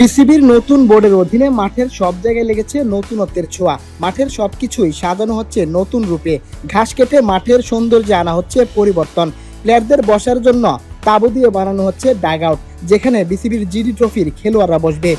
বিসিবির নতুন বোর্ডের অধীনে মাঠের সব জায়গায় লেগেছে নতুনত্বের ছোঁয়া। মাঠের সবকিছুই সাজানো হচ্ছে নতুন রূপে। ঘাস কেটে মাঠের সৌন্দর্যে আনা হচ্ছে পরিবর্তন। প্লেয়ারদের বসার জন্য তাঁবু দিয়ে বানানো হচ্ছে ডাগ আউট, যেখানে বিসিবির জিডি ট্রফির খেলোয়াড়রা বসবে।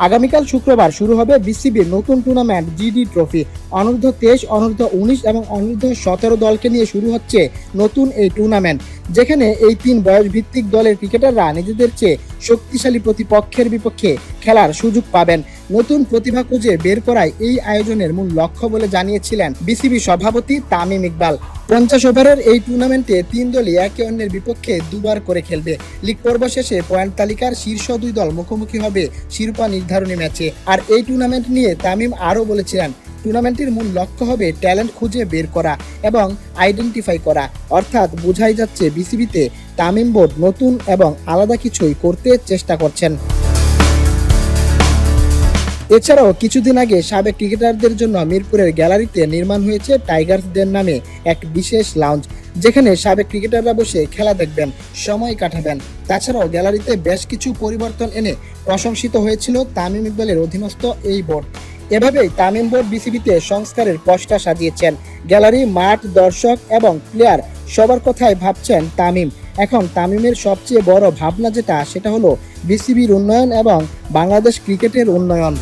আগামীকাল শুক্রবার শুরু হবে বিসিবির নতুন টুর্নামেন্ট জিডি ট্রফি। অনূর্ধ্ব 23, অনূর্ধ্ব 19 এবং অনূর্ধ্ব 17 দলকে নিয়ে শুরু হচ্ছে নতুন এই টুর্নামেন্ট, যেখানে এই 3 বয়সভিত্তিক দলের ক্রিকেটাররা নিজেদের চেয়ে শক্তিশালী প্রতিপক্ষের বিপক্ষে খেলার সুযোগ পাবেন। নতুন প্রতিভা খুঁজে বের করাই এই আয়োজনের মূল লক্ষ্য বলে জানিয়েছিলেন বিসিবি সভাপতি তামিম ইকবাল। 50 ওভারের এই টুর্নামেন্টে 3 দলই একে অন্যের বিপক্ষে দুবার করে খেলবে। লিগ পর্ব শেষে পয়েন্ট তালিকার শীর্ষ 2 দল মুখোমুখি হবে শিরোপা নির্ধারণী ম্যাচে। আর এই টুর্নামেন্ট নিয়ে তামিম আরও বলেছিলেন, টুর্নামেন্টের মূল লক্ষ্য হবে ট্যালেন্ট খুঁজে বের করা এবং আইডেন্টিফাই করা। অর্থাৎ বোঝাই যাচ্ছে বিসিবিতে তামিম বোর্ড নতুন এবং আলাদা কিছুই করতে চেষ্টা করছেন। এছাড়াও কিছুদিন আগে সাবেক ক্রিকেটারদের জন্য মিরপুরের গ্যালারিতে নির্মাণ হয়েছে টাইগার্সদের নামে এক বিশেষ লাউঞ্জ, যেখানে সাবেক ক্রিকেটাররা বসে খেলা দেখবেন, সময় কাটাবেন। তাছাড়াও গ্যালারিতে বেশ কিছু পরিবর্তন এনে প্রশংসিত হয়েছিল তামিম ইকবালের অধীনস্থ এই বোর্ড। এভাবেই তামিম বোর্ড বিসিবিতে সংস্কারের পসরা সাজিয়েছেন। গ্যালারি, মাঠ, দর্শক এবং প্লেয়ার সবার কথাই ভাবছেন তামিম। এখন তামিমের সবচেয়ে বড় ভাবনা সেটা হলো বিসিবির উন্নয়ন এবং বাংলাদেশ ক্রিকেটের উন্নয়ন।